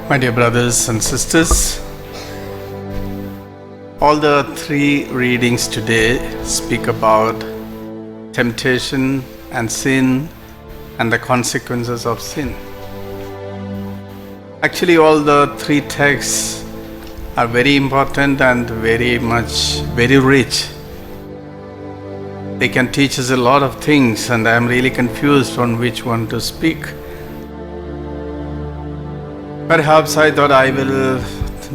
My dear brothers and sisters, all the three readings today speak about temptation and sin and the consequences of sin. Actually, all the three texts are very important and very rich. They can teach us a lot of things, and I am really confused on which one to speak. Perhaps I thought I will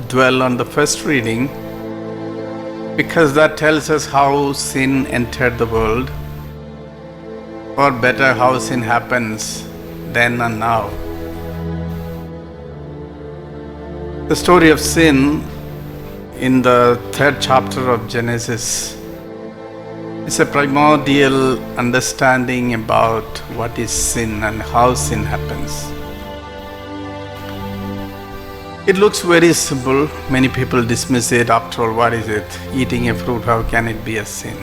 dwell on the first reading because that tells us how sin entered the world, or better, how sin happens then and now. The story of sin in the 3rd chapter of Genesis is a primordial understanding about what is sin and how sin happens. It looks very simple. Many people dismiss it. After all, what is it? Eating a fruit, how can it be a sin?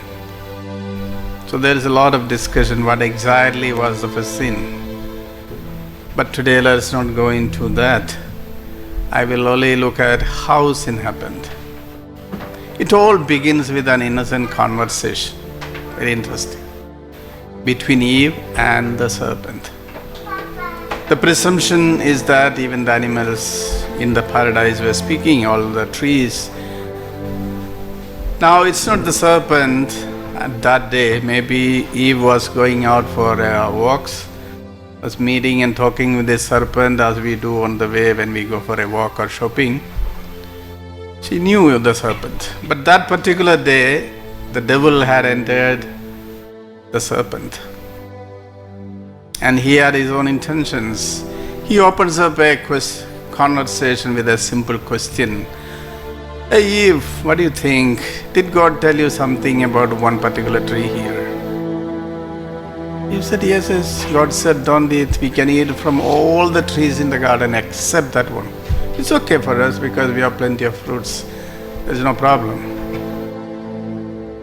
So there is a lot of discussion what exactly was of a sin. But today let's not go into that. I will only look at how sin happened. It all begins with an innocent conversation. Very interesting. Between Eve and the serpent. The presumption is that even the animals in the paradise were speaking, all the trees. Now it's not the serpent at that day. Maybe Eve was going out for walks, was meeting and talking with the serpent as we do on the way when we go for a walk or shopping. She knew the serpent. But that particular day, the devil had entered the serpent. And he had his own intentions. He opens up a conversation with a simple question. Hey Eve, what do you think? Did God tell you something about one particular tree here? Eve said, yes. God said, don't eat. We can eat from all the trees in the garden except that one. It's okay for us because we have plenty of fruits. There's no problem.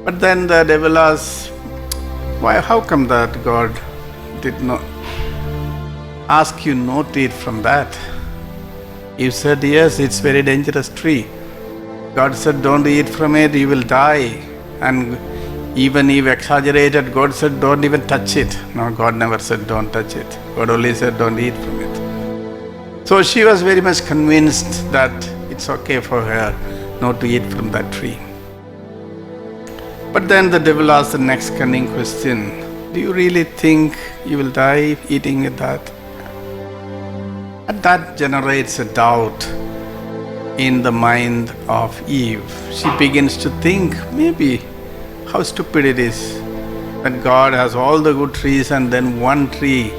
But then the devil asked, how come that God did not ask you not to eat from that? Eve said, yes, it's very dangerous tree. God said, don't eat from it, you will die. And even Eve exaggerated. God said, don't even touch it. No, God never said, don't touch it. God only said, don't eat from it. So she was very much convinced that it's okay for her not to eat from that tree. But then the devil asked the next cunning question. Do you really think you will die eating that? And that generates a doubt in the mind of Eve. She begins to think, maybe, how stupid it is that God has all the good trees and then one tree.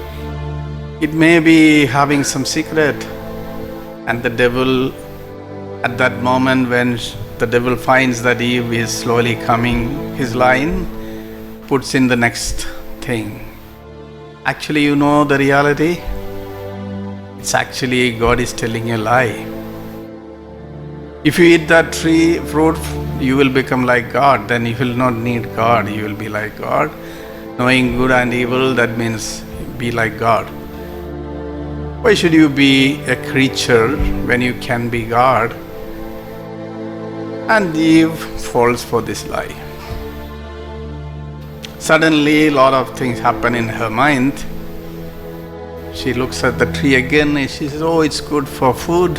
It may be having some secret. And the devil, at that moment when the devil finds that Eve is slowly coming his line, puts in the next thing. Actually, you know the reality? It's actually God is telling you a lie. If you eat that fruit, you will become like God. Then you will not need God. You will be like God. Knowing good and evil, that means be like God. Why should you be a creature when you can be God? And Eve falls for this lie. Suddenly, a lot of things happen in her mind. She looks at the tree again and she says, oh, it's good for food.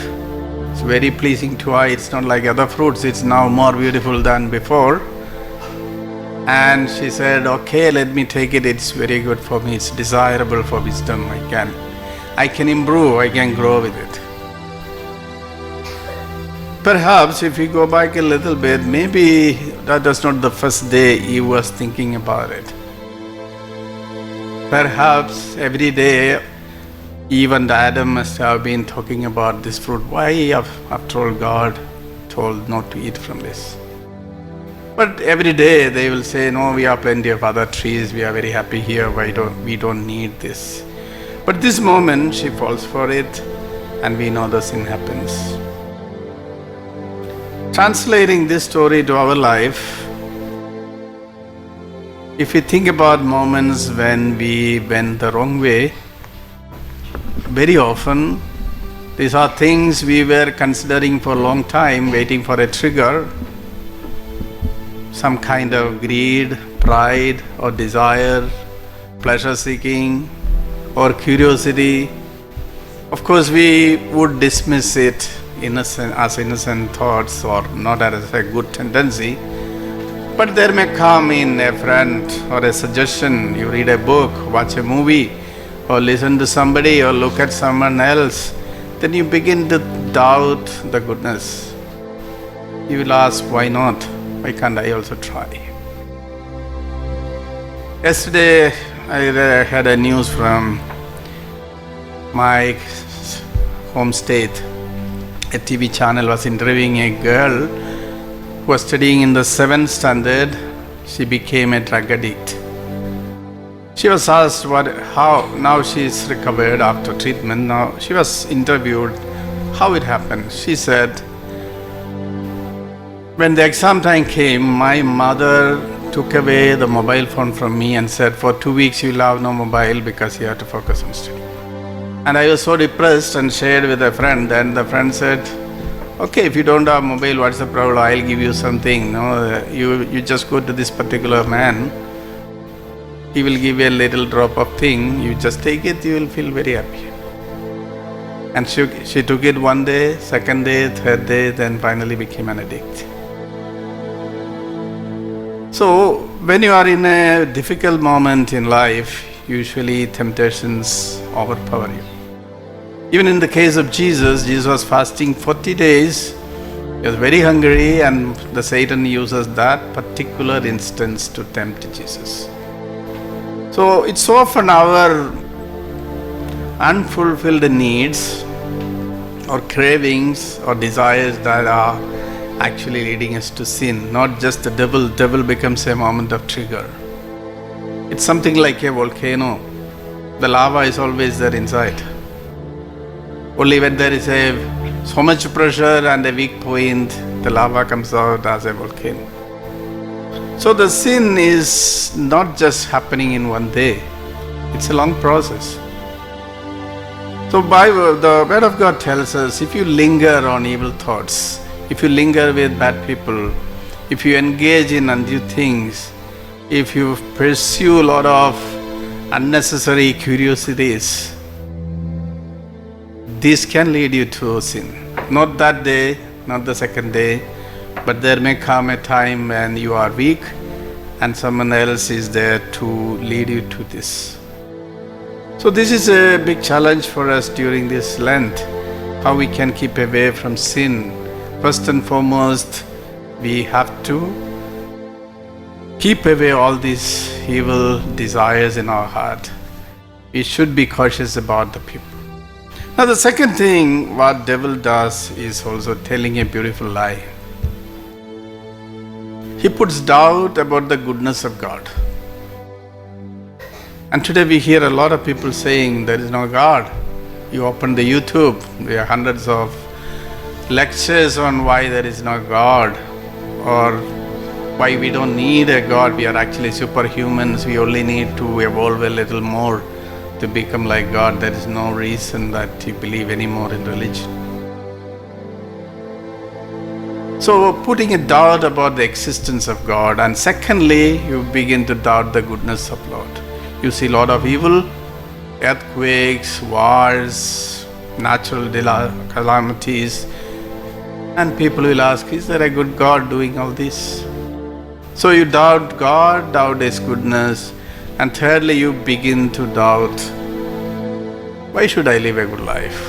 It's very pleasing to eye. It's not like other fruits. It's now more beautiful than before. And she said, okay, let me take it. It's very good for me. It's desirable for wisdom. I can improve. I can grow with it. Perhaps if we go back a little bit, maybe that was not the first day Eve was thinking about it. Perhaps every day Eve and Adam must have been talking about this fruit. Why, after all, God told not to eat from this? But every day they will say, no, we have plenty of other trees. We are very happy here. We don't need this. But this moment she falls for it, and we know the sin happens. Translating this story to our life, if we think about moments when we went the wrong way, very often These are things we were considering for a long time, waiting for a trigger, some kind of greed, pride, or desire, pleasure seeking, or curiosity. Of course, we would dismiss it as innocent thoughts or not as a good tendency. But there may come in a friend or a suggestion. You read a book, watch a movie, or listen to somebody, or look at someone else. Then you begin to doubt the goodness. You will ask, why not? Why can't I also try? Yesterday, I had a news from my home state. A TV channel was interviewing a girl who was studying in the 7th standard. She became a drug addict. She was asked how now she is recovered after treatment. Now she was interviewed how it happened. She said, when the exam time came, my mother took away the mobile phone from me and said, for 2 weeks you will have no mobile because you have to focus on study. And I was so depressed and shared with a friend. And the friend said, okay, if you don't have mobile, what's the problem? I'll give you something. No, you just go to this particular man. He will give you a little drop of thing. You just take it, you will feel very happy. And she took it one day, second day, third day, then finally became an addict. So, when you are in a difficult moment in life, usually temptations overpower you. Even in the case of Jesus, Jesus was fasting 40 days. He was very hungry, and the Satan uses that particular instance to tempt Jesus. So it's often our unfulfilled needs or cravings or desires that are actually leading us to sin, not just the devil. Devil becomes a moment of trigger. It's something like a volcano. The lava is always there inside. Only when there is so much pressure and a weak point, the lava comes out as a volcano. So the sin is not just happening in one day. It's a long process. So the Word of God tells us, if you linger on evil thoughts, if you linger with bad people, if you engage in undue things, if you pursue a lot of unnecessary curiosities, this can lead you to sin. Not that day, not the second day, but there may come a time when you are weak and someone else is there to lead you to this. So this is a big challenge for us during this Lent, how we can keep away from sin. First and foremost, we have to keep away all these evil desires in our heart. We should be cautious about the people. Now the second thing what devil does is also telling a beautiful lie. He puts doubt about the goodness of God. And today we hear a lot of people saying there is no God. You open the YouTube, there are hundreds of lectures on why there is no God, or why we don't need a God. We are actually superhumans. We only need to evolve a little more to become like God. There is no reason that you believe anymore in religion. So putting a doubt about the existence of God, and secondly, you begin to doubt the goodness of Lord. You see a lot of evil, earthquakes, wars, natural calamities, and people will ask, is there a good God doing all this? So you doubt God, doubt His goodness, and thirdly, you begin to doubt, why should I live a good life?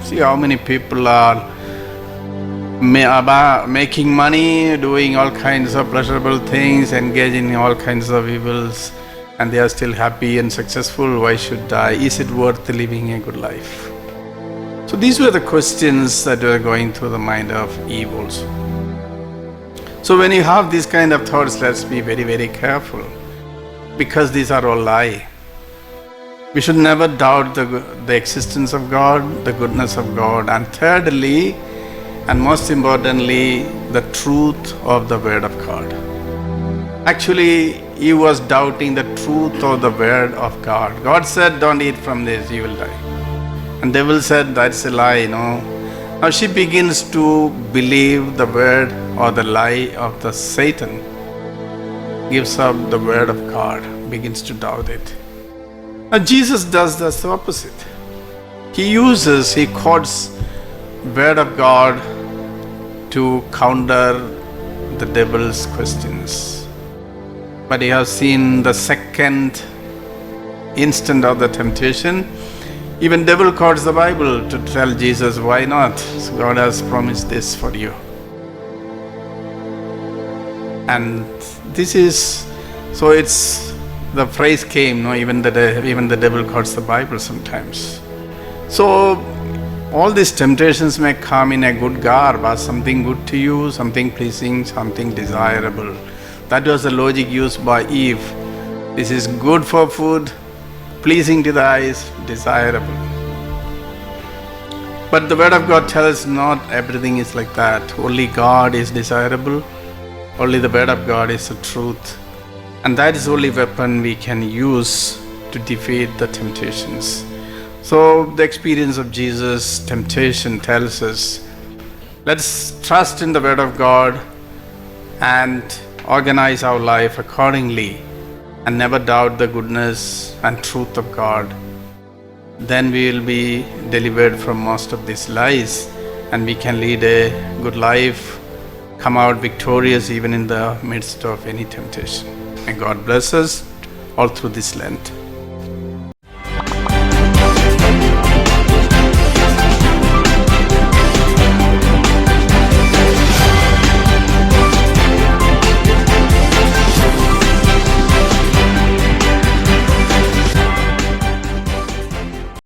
See how many people are making money, doing all kinds of pleasurable things, engaging in all kinds of evils, and they are still happy and successful. Why should I? Is it worth living a good life? So these were the questions that were going through the mind of Eve also. So when you have these kind of thoughts, let's be very, very careful, because these are all lies. We should never doubt the existence of God, the goodness of God, and thirdly, and most importantly, the truth of the Word of God. Actually, he was doubting the truth of the Word of God. God said, don't eat from this, you will die. And devil said, that's a lie, Now she begins to believe the word or the lie of the Satan, gives up the word of God, begins to doubt it. Now Jesus does the opposite. He quotes word of God to counter the devil's questions. But he has seen the second instant of the temptation. Even devil quotes the Bible to tell Jesus, why not? So God has promised this for you. And this is, so it's, the phrase came, even the devil quotes the Bible sometimes. So all these temptations may come in a good garb as something good to you, something pleasing, something desirable. That was the logic used by Eve. This is good for food, pleasing to the eyes, desirable. But the word of God tells not everything is like that. Only God is desirable. Only the word of God is the truth. And that is the only weapon we can use to defeat the temptations. So the experience of Jesus' temptation tells us, let's trust in the word of God and organize our life accordingly and never doubt the goodness and truth of God. Then we will be delivered from most of these lies and we can lead a good life, come out victorious even in the midst of any temptation. May God bless us all through this Lent.